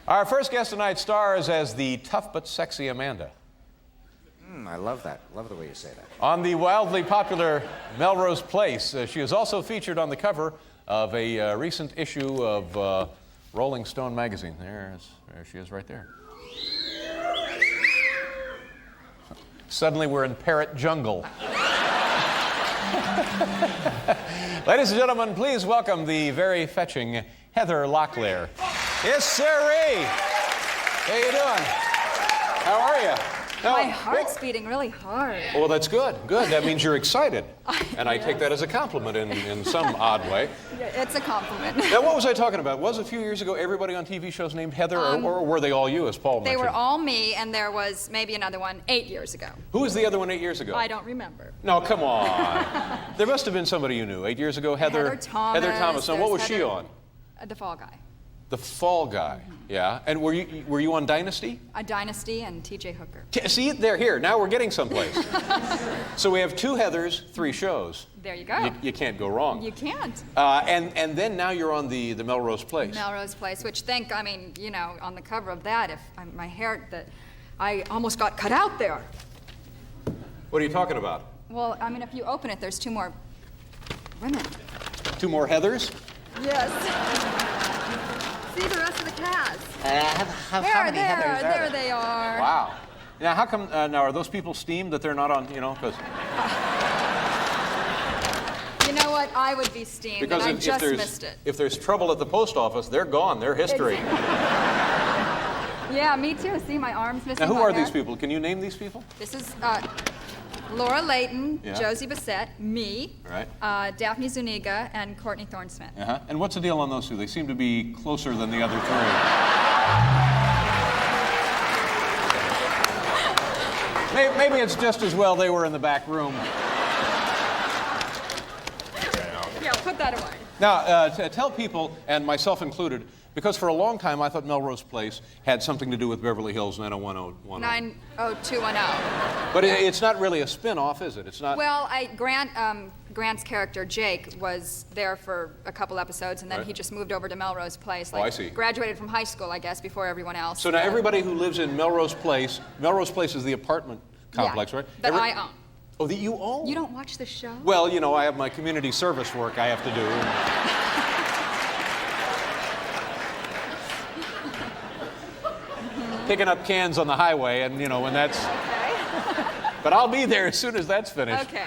Our first guest tonight stars as the tough but sexy Amanda. I love that. Love the way you say that. On the wildly popular Melrose Place. She is also featured on the cover of a recent issue of Rolling Stone magazine. There she is right there. Suddenly we're in Parrot Jungle. Ladies and gentlemen, please welcome the very fetching Heather Locklear. Yes, sirree. How you doing? How are you? My heart's beating really hard. Well, that's good. Good. That means you're excited. And I take that as a compliment in some odd way. Yeah, it's a compliment. Now, what was I talking about? Was a few years ago everybody on TV shows named Heather, or were they all you, as Paul mentioned? They were all me, and there was maybe another one 8 years ago. Who was the other one 8 years ago? I don't remember. No, come on. There must have been somebody you knew 8 years ago. Heather Thomas. Heather Thomas. Now, what was she on? The Fall Guy. The Fall Guy. Yeah. And were you on Dynasty? Dynasty and T.J. Hooker. See, they're here. Now we're getting someplace. So we have 2 Heathers, 3 shows. There you go. You can't go wrong. You can't. And then now you're on the Melrose Place. Melrose Place, which on the cover of that, my hair, that I almost got cut out there. What are you talking about? Well, if you open it, there's 2 more women. 2 more Heathers? Yes. See the rest of the cast. How many Heathers there they are. Wow. Now, how come, now are those people steamed that they're not on, because... You know what? I would be steamed, Because and I just missed it. If there's trouble at the post office, they're gone. They're history. Yeah, me too. See, my arm's missing. Now, who are these people? Can you name these people? This is Laura Layton, Yeah. Josie Bassett, me, Right. Daphne Zuniga, and Courtney Thorne-Smith. Uh-huh. And what's the deal on those 2? They seem to be closer than the other 3. Maybe it's just as well they were in the back room. Yeah, put that away. Now, tell people, and myself included, because for a long time I thought Melrose Place had something to do with Beverly Hills 90210. 90210. But it's not really a spin-off, is it? It's not. Well, Grant's character, Jake, was there for a couple episodes, and then he just moved over to Melrose Place. I see. Graduated from high school, I guess, before everyone else. So now everybody who lives in Melrose Place is the apartment complex, right? That I own. Oh, that you own? You don't watch the show? Well, I have my community service work I have to do. Picking up cans on the highway, and when that's. Okay. But I'll be there as soon as that's finished. Okay.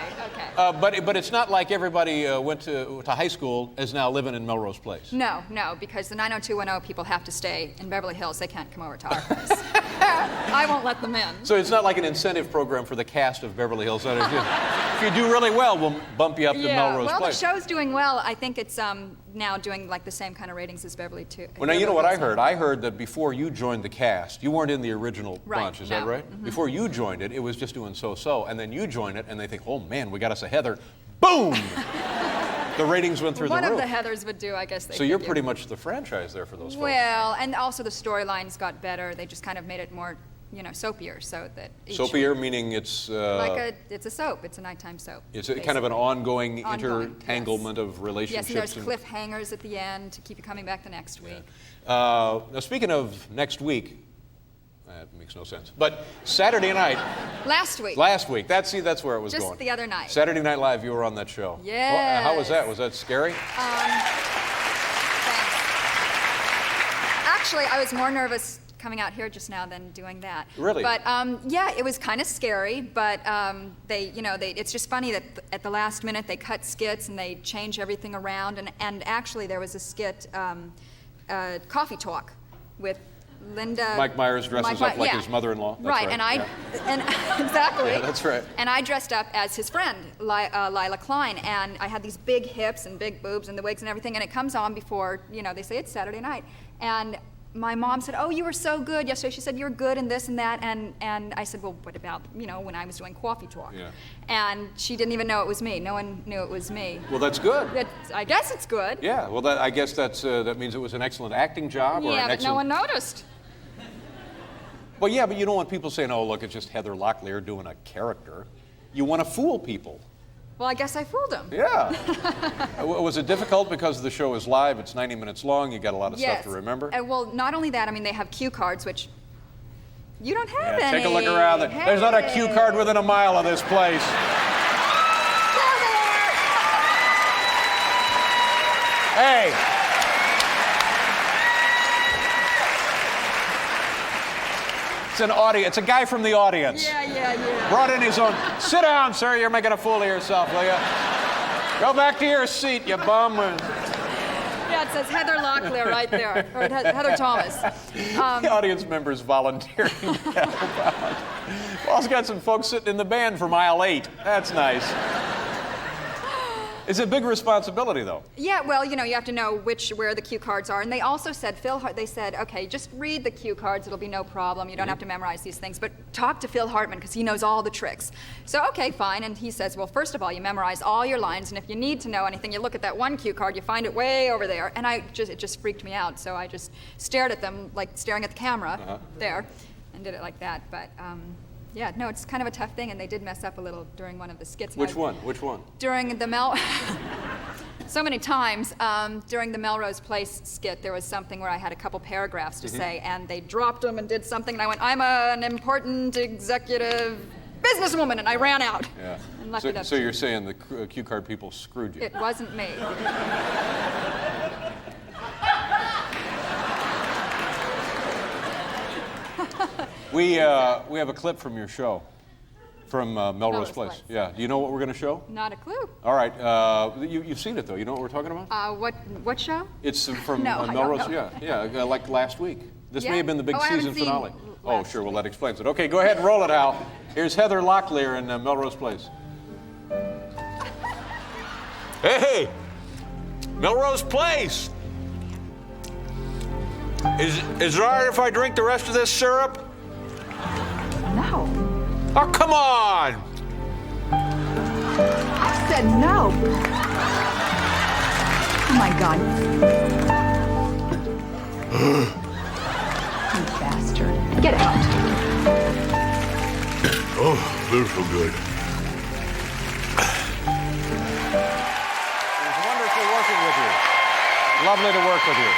But it's not like everybody went to high school is now living in Melrose Place. No, because the 90210 people have to stay in Beverly Hills. They can't come over to our place. I won't let them in. So it's not like an incentive program for the cast of Beverly Hills. If you do really well, we'll bump you up to Melrose Place. Well, the show's doing well. I think it's now doing like the same kind of ratings as Beverly too. Well, now you know what I heard? I heard that before you joined the cast, you weren't in the original bunch, is that right? Mm-hmm. Before you joined it, it was just doing so-so, and then you join it, and they think, oh man, we got us a Heather. Boom! The ratings went through the roof. One of the Heathers would do, I guess. So you're pretty much the franchise there for those folks. Well, and also the storylines got better. They just kind of made it more, soapier, so that soapier meaning it's it's a soap. It's a nighttime soap. It's kind of an ongoing intertanglement of relationships. Yes, and there's cliffhangers at the end to keep you coming back the next week. Now, speaking of next week, that makes no sense. But Saturday night. Last week. That's where it was going. Just the other night. Saturday Night Live, you were on that show. Yes. Well, how was that? Was that scary? Thanks. Actually, I was more nervous coming out here just now than doing that. Really? But it was kind of scary. But it's just funny that at the last minute they cut skits and they change everything around. And actually there was a skit, Coffee Talk, with Linda. Mike Myers dresses up like his mother-in-law. That's right. And exactly. Yeah, that's right. And I dressed up as his friend, Lila Klein, and I had these big hips and big boobs and the wigs and everything. And it comes on before they say it's Saturday night, and my mom said, "Oh, you were so good yesterday." She said, "You're good in this and that," and I said, "Well, what about when I was doing Coffee Talk?" Yeah. And she didn't even know it was me. No one knew it was me. Well, that's good. I guess it's good. Yeah. Well, I guess that means it was an excellent acting job. Yeah, but no one noticed. Well, yeah, but you don't want people saying, "Oh, look, it's just Heather Locklear doing a character." You want to fool people. Well, I guess I fooled him. Yeah. Was it difficult because the show is live? It's 90 minutes long. You got a lot of stuff to remember. Well, not only that. I mean, they have cue cards, which you don't have any. Take a look around. Hey. There's not a cue card within a mile of this place. Hey. It's an audience. It's a guy from the audience. Yeah. Brought in his own. Sit down, sir. You're making a fool of yourself, will you? Go back to your seat, you bum. Yeah, it says Heather Locklear right there, or Heather Thomas. The audience members volunteering to help out. Paul's got some folks sitting in the band from aisle 8. That's nice. It's a big responsibility, though. Yeah, well, you know, you have to know where the cue cards are. And they also said, they said, okay, just read the cue cards. It'll be no problem. You don't have to memorize these things. But talk to Phil Hartman, because he knows all the tricks. So, okay, fine. And he says, well, first of all, you memorize all your lines. And if you need to know anything, you look at that one cue card. You find it way over there. And it just freaked me out. So I just stared at them, like staring at the camera there, and did it like that. But, yeah, no, it's kind of a tough thing, and they did mess up a little during one of the skits. Which one? During the so many times, during the Melrose Place skit, there was something where I had a couple paragraphs to say, and they dropped them and did something, and I went, I'm an important executive businesswoman, and I ran out. Yeah. And left it up So you're saying the cue card people screwed you? It wasn't me. We have a clip from your show, from Melrose Place. Yeah. Do you know what we're going to show? Not a clue. All right. You've seen it, though. You know what we're talking about? What show? It's from No, I don't Melrose. know. Yeah, like last week. This may have been the big Oh, I haven't season seen finale. Oh, last sure. Well, that explains it. Okay, go ahead and roll it, Hal. Here's Heather Locklear in Melrose Place. Hey, Melrose Place. Is it all right if I drink the rest of this syrup? No. Oh, come on. I said no. Oh my God. You bastard. Get out. Oh, feels so good. It was wonderful working with you. Lovely to work with you.